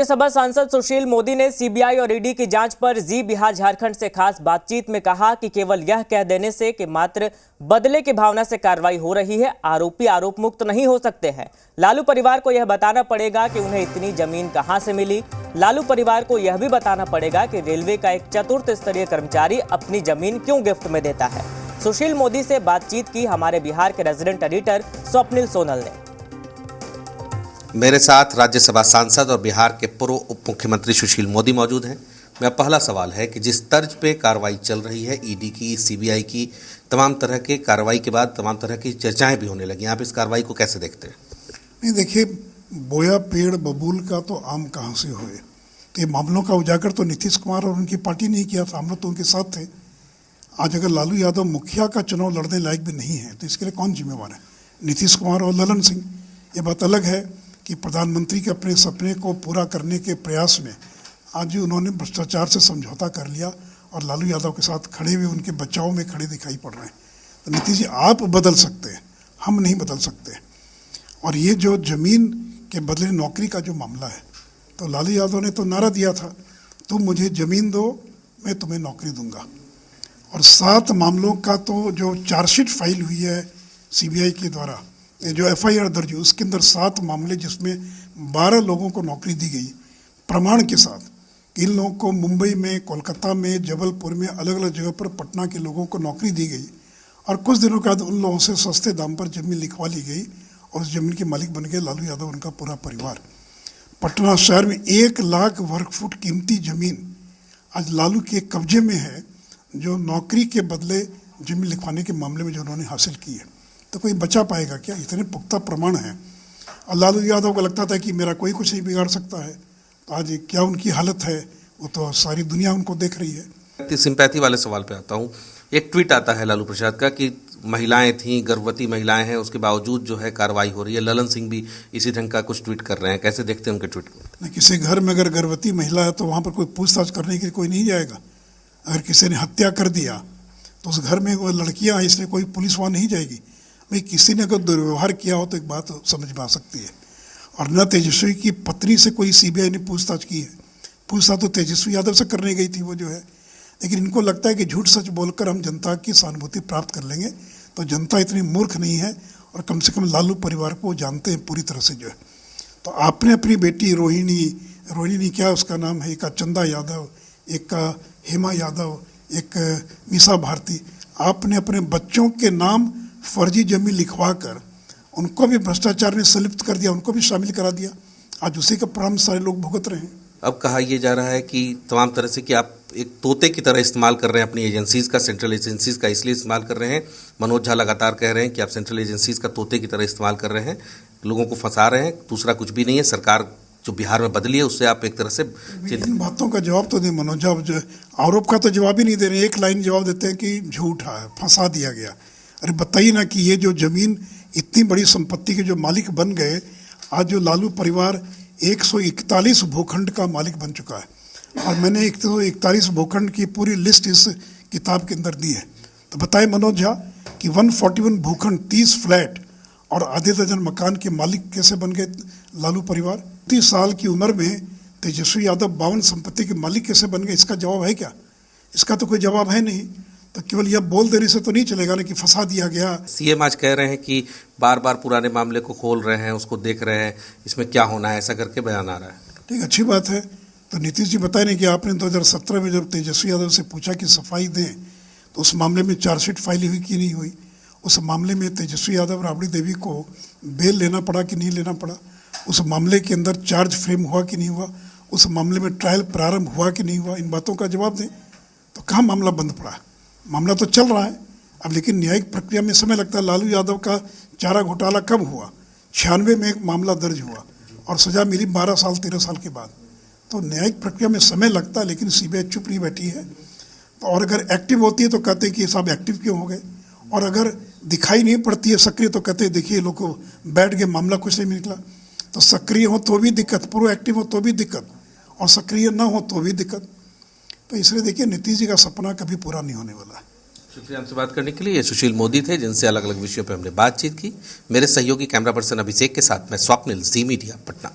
राज्यसभा सांसद सुशील मोदी ने सीबीआई और ईडी की जांच पर जी बिहार झारखंड से खास बातचीत में कहा कि केवल यह कह देने से कि मात्र बदले की भावना से कार्रवाई हो रही है, आरोपी आरोप मुक्त नहीं हो सकते हैं। लालू परिवार को यह बताना पड़ेगा कि उन्हें इतनी जमीन कहां से मिली। लालू परिवार को यह भी बताना पड़ेगा कि रेलवे का एक चतुर्थ स्तरीय कर्मचारी अपनी जमीन क्यों गिफ्ट में देता है। सुशील मोदी से बातचीत की हमारे बिहार के रेजिडेंट एडिटर स्वप्निल सोनल ने। मेरे साथ राज्यसभा सांसद और बिहार के पूर्व उप मुख्यमंत्री सुशील मोदी मौजूद हैं। मेरा पहला सवाल है कि जिस तर्ज पे कार्रवाई चल रही है, ईडी की, सीबीआई की, तमाम तरह के कार्रवाई के बाद तमाम तरह की चर्चाएं भी होने लगी, आप इस कार्रवाई को कैसे देखते हैं? नहीं, देखिए, बोया पेड़ बबूल का तो आम कहाँ से होए। तो ये मामलों का उजागर तो नीतीश कुमार और उनकी पार्टी ने किया था, हम लोग तो उनके साथ थे। आज अगर लालू यादव मुखिया का चुनाव लड़ने लायक भी नहीं है तो इसके लिए कौन जिम्मेवार है? नीतीश कुमार और ललन सिंह। ये बात अलग है कि प्रधानमंत्री के अपने सपने को पूरा करने के प्रयास में आज उन्होंने भ्रष्टाचार से समझौता कर लिया और लालू यादव के साथ खड़े हुए उनके बचाव में खड़े दिखाई पड़ रहे हैं। तो नीतीश जी, आप बदल सकते हैं, हम नहीं बदल सकते। और ये जो जमीन के बदले नौकरी का जो मामला है, तो लालू यादव ने तो नारा दिया था, तुम मुझे ज़मीन दो, मैं तुम्हें नौकरी दूंगा। और 7 मामलों का तो जो चार्जशीट फाइल हुई है सीबीआई के द्वारा, जो एफआईआर दर्ज हुई, उसके अंदर 7 मामले जिसमें 12 लोगों को नौकरी दी गई प्रमाण के साथ। इन लोगों को मुंबई में, कोलकाता में, जबलपुर में, अलग अलग जगह पर, पटना के लोगों को नौकरी दी गई और कुछ दिनों के बाद उन लोगों से सस्ते दाम पर ज़मीन लिखवा ली गई और उस ज़मीन के मालिक बन गए लालू यादव, उनका पूरा परिवार। पटना शहर में 1 लाख वर्ग फुट कीमती ज़मीन आज लालू के कब्जे में है, जो नौकरी के बदले ज़मीन लिखवाने के मामले में जो उन्होंने हासिल की है। तो कोई बचा पाएगा क्या? इतने पुख्ता प्रमाण हैं। और लालू यादव को लगता था कि मेरा कोई कुछ नहीं बिगाड़ सकता है, तो आज क्या उनकी हालत है वो तो सारी दुनिया उनको देख रही है। सिंपैथी वाले सवाल पे आता हूँ। एक ट्वीट आता है लालू प्रसाद का कि महिलाएं थीं, गर्भवती महिलाएं हैं, उसके बावजूद जो है कार्रवाई हो रही है। ललन सिंह भी इसी ढंग का कुछ ट्वीट कर रहे हैं, कैसे देखते हैं उनके ट्वीट को? किसी घर में अगर गर्भवती महिला है तो वहाँ पर कोई पूछताछ करने के लिए कोई नहीं जाएगा। अगर किसी ने हत्या कर दिया तो उस घर में वो लड़कियाँ हैं, इसलिए कोई पुलिस वहाँ नहीं जाएगी। भाई, किसी ने अगर दुर्व्यवहार किया हो तो एक बात समझ में आ सकती है। और न तेजस्वी की पत्नी से कोई सीबीआई ने पूछताछ की है। पूछताछ तो तेजस्वी यादव से करने गई थी वो जो है। लेकिन इनको लगता है कि झूठ सच बोलकर हम जनता की सहानुभूति प्राप्त कर लेंगे, तो जनता इतनी मूर्ख नहीं है और कम से कम लालू परिवार को जानते हैं पूरी तरह से जो है। तो आपने अपनी बेटी रोहिणी क्या उसका नाम है, एक का चंदा यादव, एक का हेमा यादव, एक मीसा भारती, आपने अपने बच्चों के नाम फर्जी जमीन लिखवा कर उनको भी भ्रष्टाचार में संलिप्त कर दिया, उनको भी शामिल करा दिया। आज उसी का परिणाम सारे लोग भुगत रहे हैं। अब कहा यह जा रहा है कि तमाम तरह से कि आप एक तोते की तरह इस्तेमाल कर रहे हैं अपनी एजेंसीज का, सेंट्रल एजेंसीज का इसलिए इस्तेमाल कर रहे हैं। मनोज झा लगातार कह रहे हैं कि आप सेंट्रल एजेंसीज का तोते की तरह इस्तेमाल कर रहे हैं, लोगों को फंसा रहे हैं, दूसरा कुछ भी नहीं है। सरकार जो बिहार में बदली है उससे आप एक तरह से इन बातों का जवाब तो दें। मनोज झा जो आरोप का तो जवाब ही नहीं दे रहे, एक लाइन जवाब देते हैं कि झूठा है, फंसा दिया गया। अरे बताइए ना कि ये जो ज़मीन इतनी बड़ी संपत्ति के जो मालिक बन गए, आज जो लालू परिवार 141 भूखंड का मालिक बन चुका है और मैंने 141 भूखंड की पूरी लिस्ट इस किताब के अंदर दी है। तो बताए मनोज झा कि 141 भूखंड, 30 फ्लैट और आधे दर्जन मकान के मालिक कैसे बन गए लालू परिवार? 30 साल की उम्र में तेजस्वी यादव 52 संपत्ति के मालिक कैसे बन गए? इसका जवाब है क्या? इसका तो कोई जवाब है नहीं। तो केवल यह बोल देने से तो नहीं चलेगा ना कि फंसा दिया गया। सीएम आज कह रहे हैं कि बार बार पुराने मामले को खोल रहे हैं, उसको देख रहे हैं, इसमें क्या होना है, ऐसा करके बयान आ रहा है। ठीक, अच्छी बात है। तो नीतीश जी बताए नहीं कि आपने 2017 में जब तेजस्वी यादव से पूछा कि सफाई दें तो उस मामले में चार्जशीट फाइल हुई कि नहीं हुई? उस मामले में तेजस्वी यादव, राबड़ी देवी को बेल लेना पड़ा कि नहीं लेना पड़ा? उस मामले के अंदर चार्ज फ्रेम हुआ कि नहीं हुआ? उस मामले में ट्रायल प्रारंभ हुआ कि नहीं हुआ? इन बातों का जवाब दें। तो कहाँ मामला बंद पड़ा? मामला तो चल रहा है अब, लेकिन न्यायिक प्रक्रिया में समय लगता है। लालू यादव का चारा घोटाला कब हुआ? 96 में एक मामला दर्ज हुआ और सज़ा मिली 12 साल 13 साल के बाद। तो न्यायिक प्रक्रिया में समय लगता है, लेकिन सीबीआई चुप नहीं बैठी है। तो और अगर एक्टिव होती है तो कहते हैं कि ये साहब एक्टिव क्यों हो गए, और अगर दिखाई नहीं पड़ती है सक्रिय तो कहते हैं देखिए लोग बैठ गए, मामला कुछ नहीं निकला। तो सक्रिय हो तो भी दिक्कत, प्रो एक्टिव हो तो भी दिक्कत, और सक्रिय ना हो तो भी दिक्कत। तो इसलिए देखिए, नीतीश जी का सपना कभी पूरा नहीं होने वाला है। शुक्रिया हमसे बात करने के लिए। ये सुशील मोदी थे, जिनसे अलग अलग विषयों पर हमने बातचीत की। मेरे सहयोगी कैमरा पर्सन अभिषेक के साथ मैं स्वप्निल, जी मीडिया, पटना।